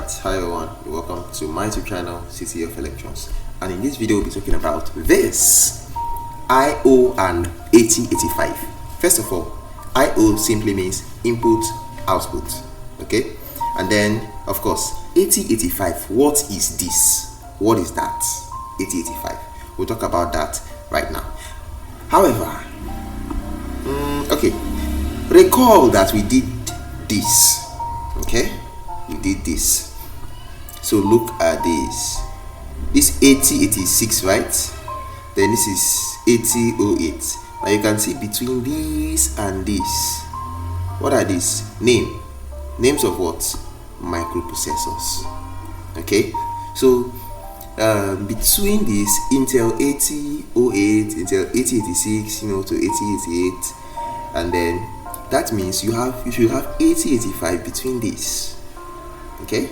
Alright, hi everyone, welcome to my YouTube channel, City of Electrons. And in this video we'll be talking about this I/O and 8085. First of all, I/O simply means input output, okay? And then of course 8085, what is this? What is that? 8085. We'll talk about that right now. However, okay, recall that we did this, okay? We did this. So look at this 8086, right? Then this is 8008. Now you can see between this and this, what are these? Names of what? Microprocessors. Okay, so between this Intel 8008, Intel 8086, to 8088, and then that means you should have 8085 between this, okay,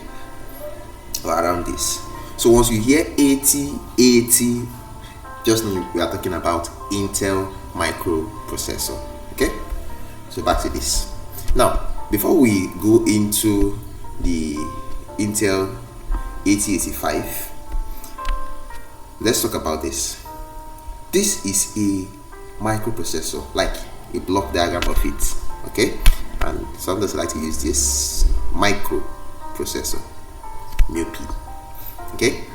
or around this. So once you hear 8080, just know we are talking about Intel microprocessor. Okay, so back to this. Now before we go into the Intel 8085, let's talk about this. This is a microprocessor, like a block diagram of it, okay? And sometimes I like to use this microprocessor, MIP, okay?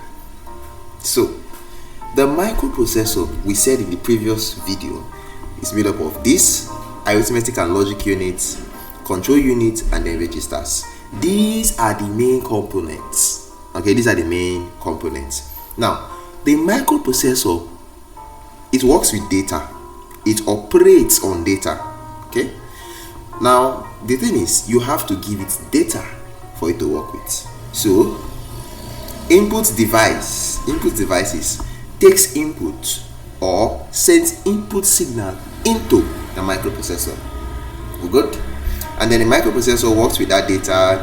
So the microprocessor, we said in the previous video, is made up of this arithmetic and logic units, control units, and then registers. These are the main components, okay? These are the main components. Now the microprocessor, it works with data, it operates on data, okay? Now the thing is, you have to give it data for it to work with. So input devices takes input or sends input signal into the microprocessor. We good? And then the microprocessor works with that data,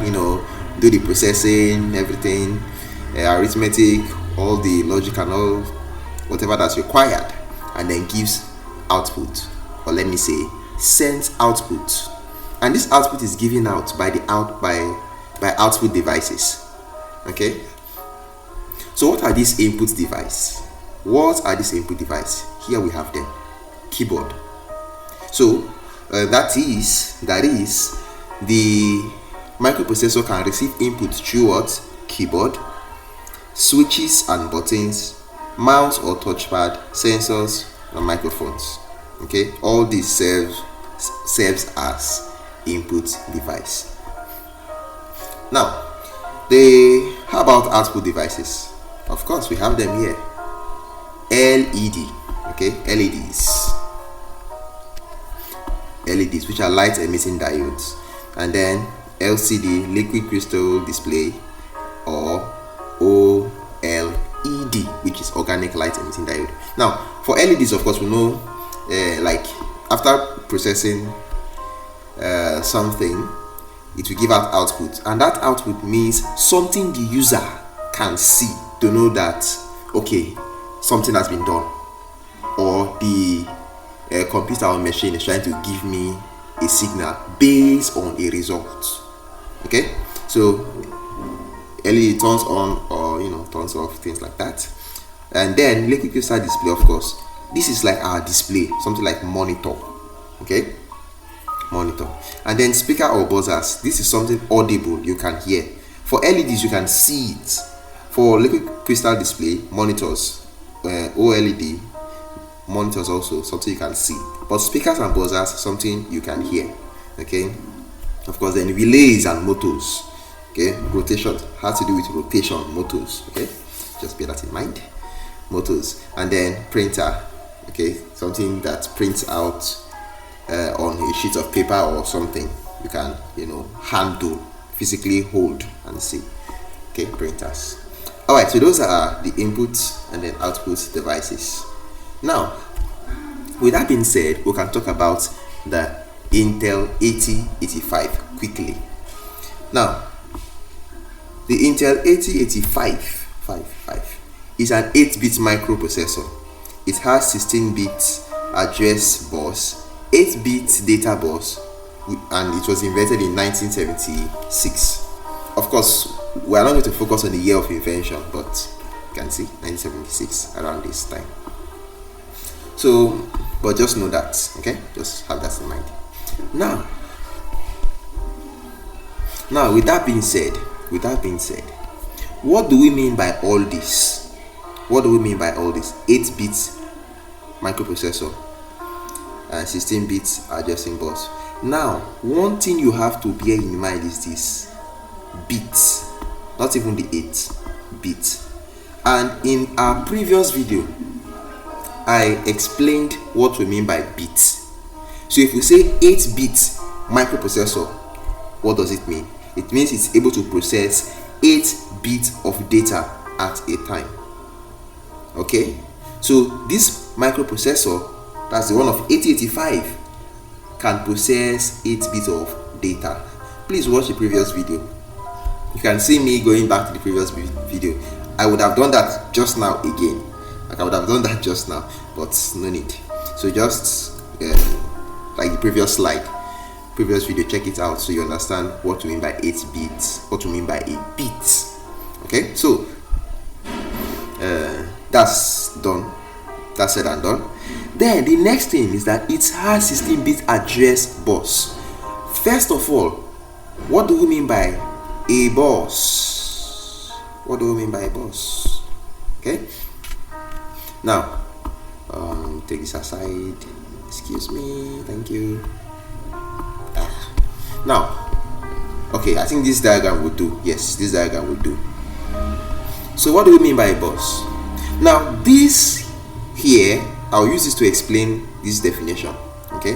do the processing, everything, arithmetic, all the logic and all whatever that's required, and then gives output, or let me say sends output. And this output is given out by output devices, okay? So what are these input devices? What are these input devices? Here we have them. Keyboard. So that is the microprocessor can receive input through what? Keyboard, switches and buttons, mouse or touchpad, sensors, and microphones. Okay, all these serves as input device. Now how about output devices? Of course we have them here. LED, okay, LEDs, which are light emitting diodes, and then LCD, liquid crystal display, or OLED, which is organic light emitting diode. Now for LEDs, of course, we know like after processing something, it will give out output, and that output means something the user can see to know that, okay, something has been done, or the computer or machine is trying to give me a signal based on a result. Okay, so LED turns on or turns off, things like that. And then liquid crystal display, of course, this is like our display, something like monitor, okay, monitor. And then speaker or buzzers, this is something audible, you can hear. For LEDs you can see it. For liquid crystal display, monitors, OLED monitors, also something you can see. But speakers and buzzers, something you can hear, okay? Of course, then relays and motors, okay? Rotation has to do with rotation, motors, okay? Just bear that in mind. Motors. And then printer, okay, something that prints out on a sheet of paper or something you can handle, physically hold and see, okay? Printers. All right, so those are the input and then output devices. Now with that being said, we can talk about the Intel 8085 quickly. Now the Intel 8085 is an 8-bit microprocessor. It has 16-bit address bus, 8-bit data bus, and it was invented in 1976. Of course, we are not going to focus on the year of invention, but you can see 1976, around this time. So, but just know that, okay? Just have that in mind. Now, with that being said, what do we mean by all this? What do we mean by all this? 8-bit microprocessor and 16-bit addressing bus. Now, one thing you have to bear in mind is this: bits, not even the 8-bit. And in our previous video, I explained what we mean by bits. So if we say 8-bit microprocessor, what does it mean? It means it's able to process 8 bits of data at a time. Okay, so this microprocessor, that's the one of 8085, can process 8 bits of data. Please watch the previous video. You can see me going back to the previous video. I would have done that just now again. Like I would have done that just now, but no need. So just like the previous slide, previous video, check it out so you understand what we mean by 8 bits, what we mean by a bit. Okay, so that's done. That's said and done. Then the next thing is that it has 16-bit address bus. First of all, what do we mean by a bus? What do we mean by a bus? Okay. Now, take this aside. Excuse me. Thank you. Now, okay, I think this diagram would do. Yes, this diagram would do. So, what do we mean by a bus? Now, this here, I'll use this to explain this definition. Okay,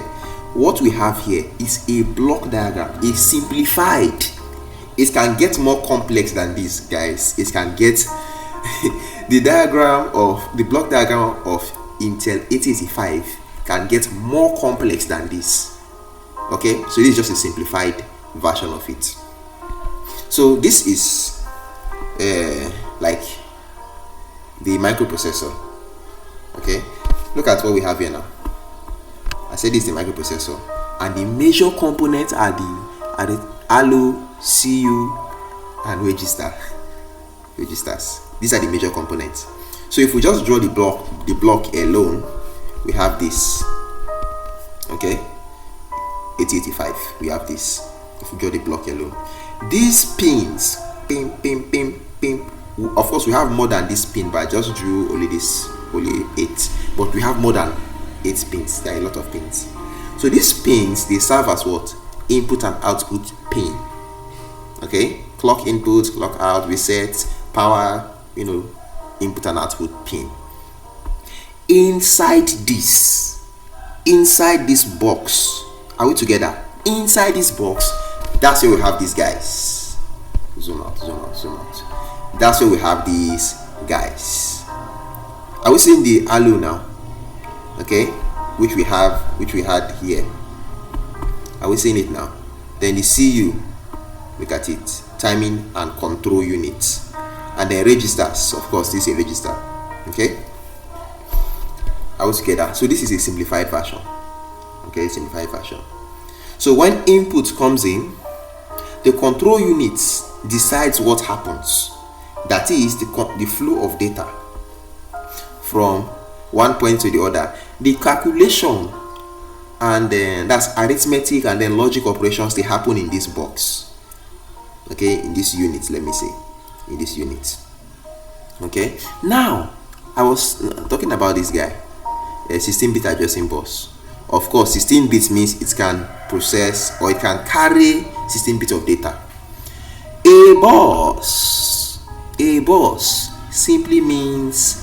what we have here is a block diagram. It's simplified. It can get more complex than this, guys. It can get the block diagram of Intel 8085 can get more complex than this. Okay, so this is just a simplified version of it. So this is like the microprocessor. Okay, look at what we have here now. I said this is the microprocessor, and the major components are the allo, CU, and registers. These are the major components. So if we just draw the block alone, we have this. Okay, 8085, we have this. If we draw the block alone, these pins, pin. Of course, we have more than this pin, but I just drew only 8. But we have more than 8 pins. There are a lot of pins. So these pins, they serve as what? Input and output pin. Okay, clock input, clock out, reset, power, input and output pin. Inside this box, are we together? Inside this box, that's where we have these guys. Zoom out. That's where we have these guys. Are we seeing the allo now? Okay, which we had here. Are we seeing it now? Then the CU, look at it, timing and control units, and then registers. Of course, this is a register. Okay, are we together? So this is a simplified version. Okay, simplified version. So when input comes in, the control units decides what happens. That is the flow of data from one point to the other. The calculation and then that's arithmetic and then logic operations, they happen in this box. Okay, in this unit, let me say, in this unit. Okay, now I was talking about this guy, a 16-bit addressing bus. Of course, 16 bits means it can process or it can carry 16 bits of data. A bus simply means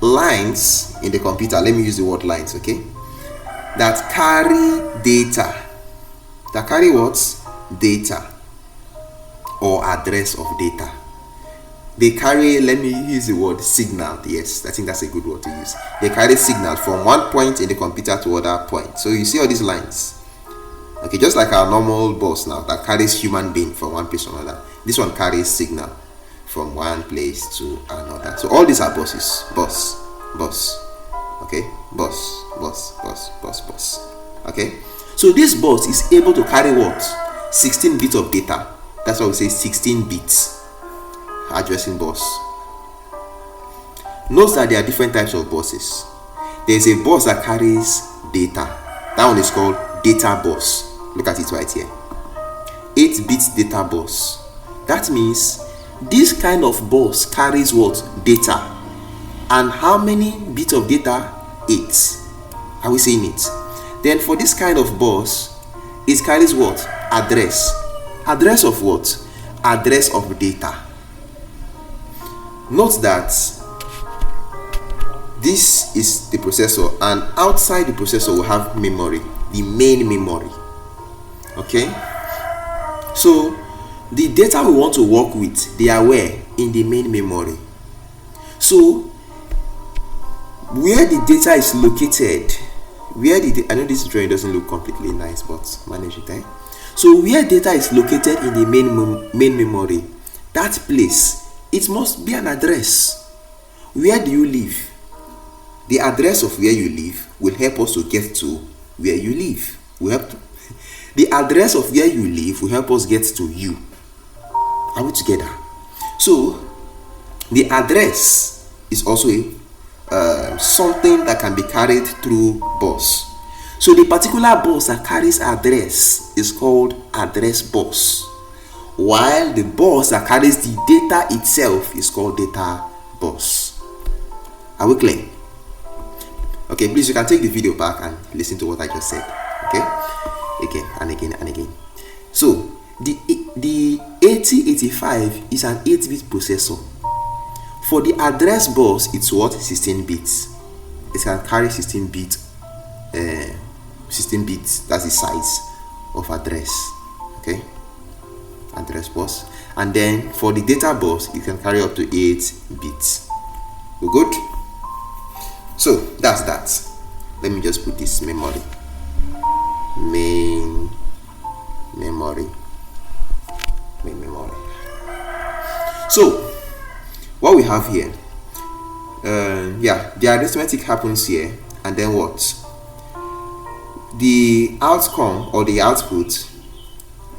lines in the computer. Let me use the word lines, okay? That carry data. That carry what? Data or address of data. They carry, let me use the word signal. Yes, I think that's a good word to use. They carry signal from one point in the computer to other point. So you see all these lines. Okay, just like our normal bus now that carries human being from one place to another. This one carries signal from one place to another. So all these are buses. Bus. Okay, bus. Okay, so this bus is able to carry what? 16 bits of data. That's why we say 16 bits. addressing bus. Note that there are different types of buses. There is a bus that carries data. That one is called data bus. Look at it right here. 8-bit data bus. That means this kind of bus carries what? Data. And how many bits of data? 8. Are we saying it? Then for this kind of bus, it carries what? Address. Address of what? Address of data. Note that this is the processor, and outside the processor we have memory, the main memory. Okay, so the data we want to work with, they are where? In the main memory. So where the data is located, I know this drawing doesn't look completely nice, but manage it, eh? So where data is located in the main memory, that place, it must be an address. Where do you live? The address of where you live will help us to get to where you live. The address of where you live will help us get to you. Are we together? So the address is also something that can be carried through bus. So the particular bus that carries address is called address bus, while the bus that carries the data itself is called data bus. Are we clear? Okay, please, you can take the video back and listen to what I just said. Okay, again and again and again. So the 8085 is an 8-bit processor. For the address bus, it's what? 16 bits. It can carry 16 bits. 16 bits. That's the size of address. Okay, address bus. And then for the data bus, you can carry up to 8 bits. We good? So that's that. Let me just put this memory. Main memory. So what we have here, the arithmetic happens here, and then what? The outcome or the output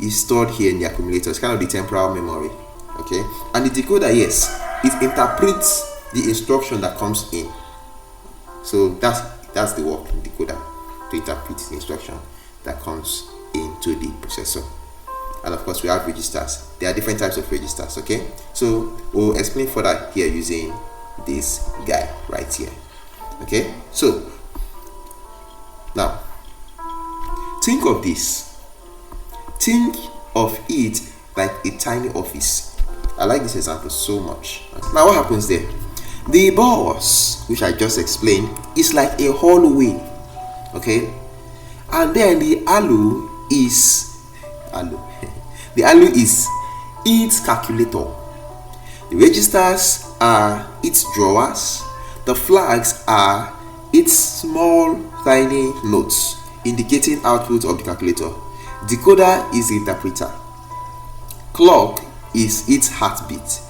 is stored here in the accumulator. It's kind of the temporal memory. Okay, and the decoder, yes, it interprets the instruction that comes in. So that's the work of the decoder, to interpret the instruction that comes into the processor. And of course we have registers. There are different types of registers. Okay, so we'll explain further here using this guy right here. Okay, so now think of this. Think of it like a tiny office. I like this example so much. Now what happens there? The bus, which I just explained, is like a hallway. Okay, and then the ALU is the ALU is its calculator. The registers are its drawers. The flags are its small tiny notes indicating output of the calculator. Decoder is the interpreter. Clock is its heartbeat.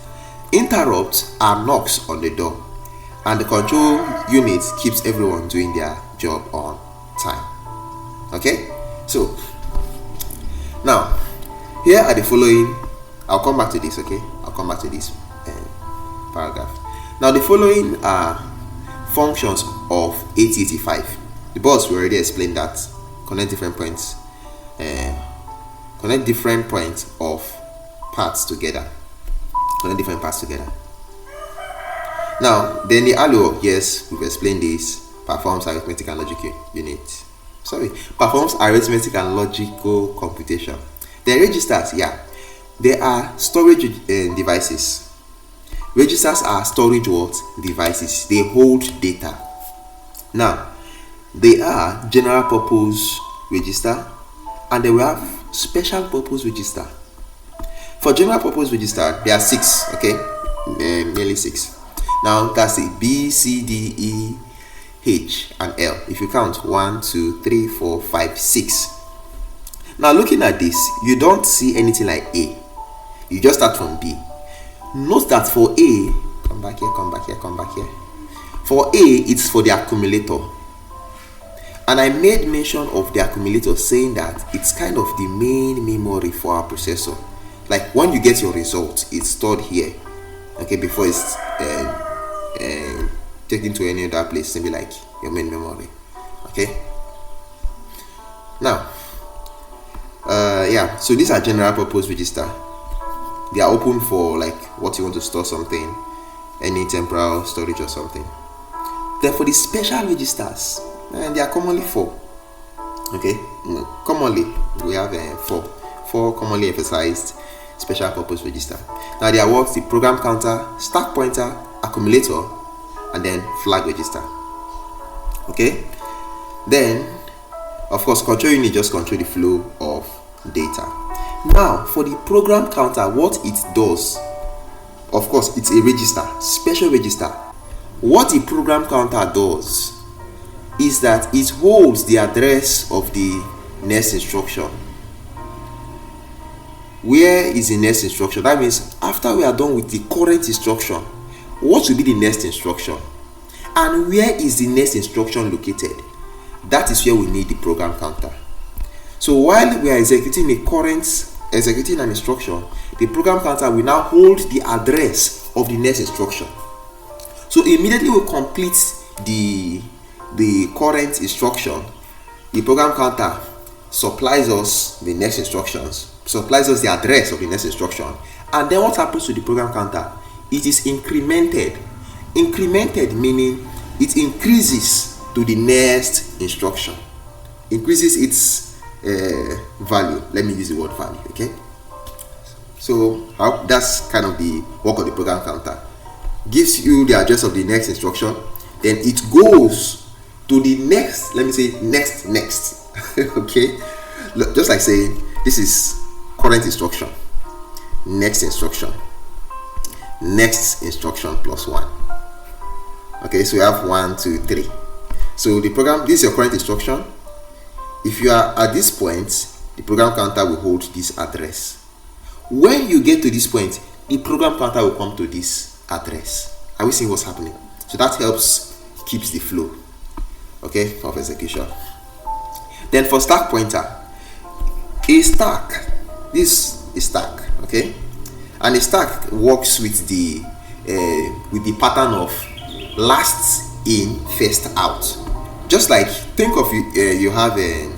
Interrupts are knocks on the door, and the control unit keeps everyone doing their job on time. Okay, so now here are the following. I'll come back to this. Okay, I'll come back to this paragraph. Now the following are functions of 8085. The boss, we already explained that. Connect different points. Connect different points of parts together. Connect different parts together. Now, then the ALU, yes, we've explained this. Performs arithmetic and logical unit. Performs arithmetic and logical computation. The registers, yeah, they are storage devices. Registers are storage what? Devices. They hold data. Now, they are general purpose register, and they will have special purpose register. For general purpose register, there are 6, okay, nearly 6. Now that's it: B, C, D, E, H, and L. If you count 1, 2, 3, 4, 5, 6. Now looking at this, you don't see anything like A. You just start from B. Note that for A, come back here. For A, it's for the accumulator. And I made mention of the accumulator, saying that it's kind of the main memory for our processor. Like when you get your result, it's stored here okay, before it's taken to any other place, maybe like your main memory. Okay, now yeah, so these are general purpose register. They are open for like what you want to store something, any temporal storage or something. Then for the special registers, and they are commonly four. Okay, commonly we have four commonly emphasized special purpose register. Now they are what? The program counter, stack pointer, accumulator, and then flag register. Okay, then of course control unit just control the flow of data. Now for the program counter, what it does, of course it's a register, special register. What the program counter does is that it holds the address of the next instruction. Where is the next instruction? That means after we are done with the current instruction, what will be the next instruction, and where is the next instruction located? That is where we need the program counter. So while we are executing an instruction, the program counter will now hold the address of the next instruction. So immediately we complete the current instruction, the program counter supplies us the next instructions, supplies us the address of the next instruction, and then what happens to the program counter? It is incremented. Incremented meaning it increases to the next instruction, increases its value. Let me use the word value. Okay, so that's kind of the work of the program counter. Gives you the address of the next instruction, then it goes to the next, let me say next. Okay, just like saying this is current instruction, next instruction plus 1. Okay, so we have 1 2 3. So the program, this is your current instruction. If you are at this point, the program counter will hold this address. When you get to this point, the program counter will come to this address. Are we seeing what's happening? So that keeps the flow, okay, of execution. Then for stack pointer, this is stack, okay, and a stack works with the pattern of last in, first out. Just like, think of you have a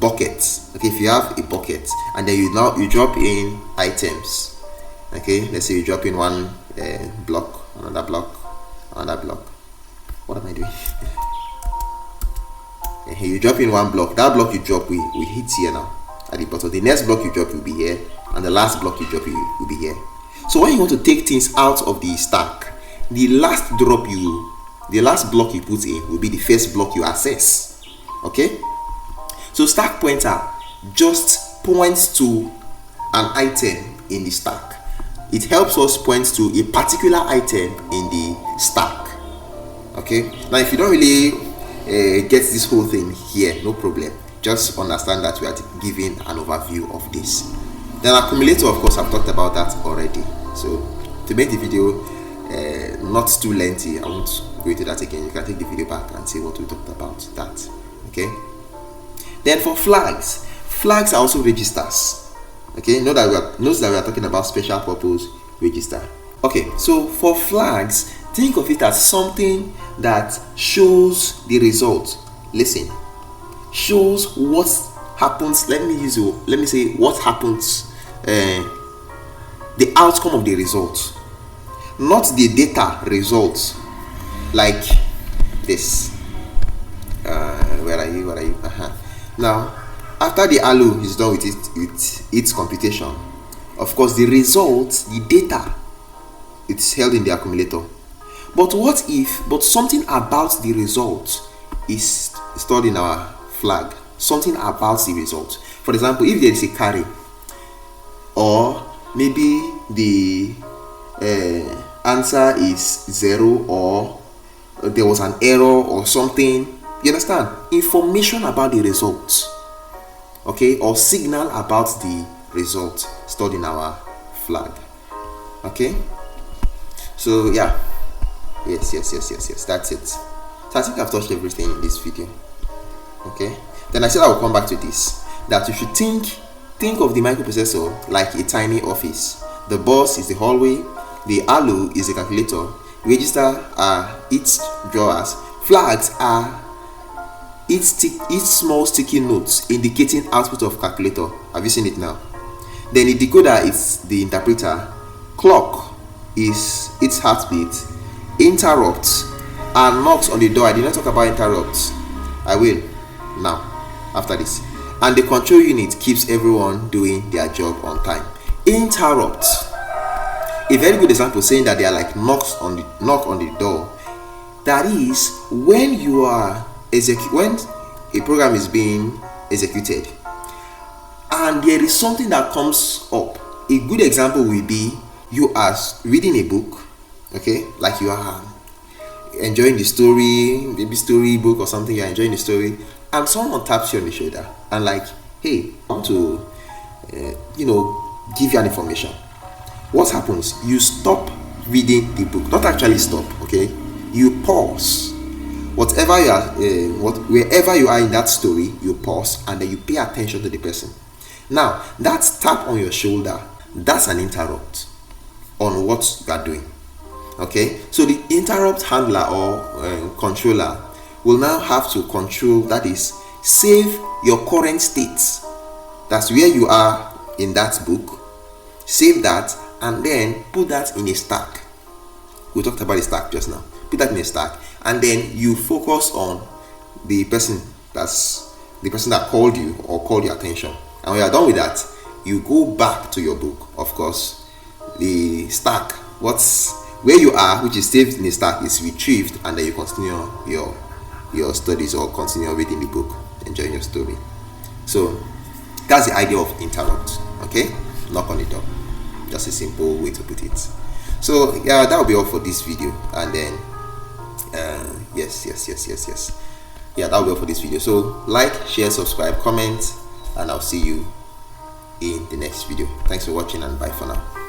bucket. Okay, if you have a bucket and then you drop in items. Okay, let's say you drop in one block, another block. What am I doing? You drop in one block. That block you drop we hit here now at the bottom. The next block you drop will be here, and the last block you drop will be here. So when you want to take things out of the stack, the last block you put in will be the first block you access. Okay, so stack pointer just points to an item in the stack. It helps us point to a particular item in the stack. Okay, now if you don't really get this whole thing here, no problem, just understand that we are giving an overview of this. Then accumulator, of course, I've talked about that already. So to make the video not too lengthy, I won't go into that again. You can take the video back and see what we talked about that. Okay, then for flags are also registers. Okay, note that we are talking about special purpose register. Okay, so for flags, think of it as something that shows the result. Listen, shows what happens. Let me say what happens, the outcome of the result, not the data result. Like this. Where are you? Now, after the ALU is done with its computation, of course the result, the data, it's held in the accumulator. But something about the result is stored in our flag? Something about the result. For example, if there is a carry, or maybe the answer is 0, or there was an error or something, you understand? Information about the result, okay, or signal about the result stored in our flag. Okay, so yeah, yes, that's it. So I think I've touched everything in this video. Okay, then I said I will come back to this, that you should think of the microprocessor like a tiny office. the bus is the hallway, the halo is the calculator, register are its drawers, flags are its small sticky notes indicating output of calculator. Have you seen it now? Then the decoder is the interpreter, clock is its heartbeat, interrupts are knocks on the door. I did not talk about interrupts. I will now after this. And the control unit keeps everyone doing their job on time. Interrupts, a very good example saying that they are like knock on the door. That is when you are when a program is being executed and there is something that comes up. A good example will be you are reading a book, okay, like you are enjoying the story, maybe story book or something, you're enjoying the story, and someone taps you on the shoulder and like, hey, I want to give you an information. What happens? You stop reading the book, not actually stop, okay, you pause. Whatever you are, wherever you are in that story, you pause and then you pay attention to the person. Now, that tap on your shoulder, that's an interrupt on what you are doing. Okay, so the interrupt handler or controller will now have to control, that is, save your current state. That's where you are in that book. Save that and then put that in a stack. We talked about the stack just now. Put that in a stack and then you focus on the person that called you or called your attention. And when you are done with that, you go back to your book. Of course, the stack, where you are, which is saved in the stack, is retrieved, and then you continue your studies or continue reading the book, enjoying your story. So that's the idea of interrupt. Okay, knock on the door. Just a simple way to put it. So yeah, that will be all for this video. And then yes. Yeah, that will be all for this video. So like, share, subscribe, comment, and I'll see you in the next video. Thanks for watching and bye for now.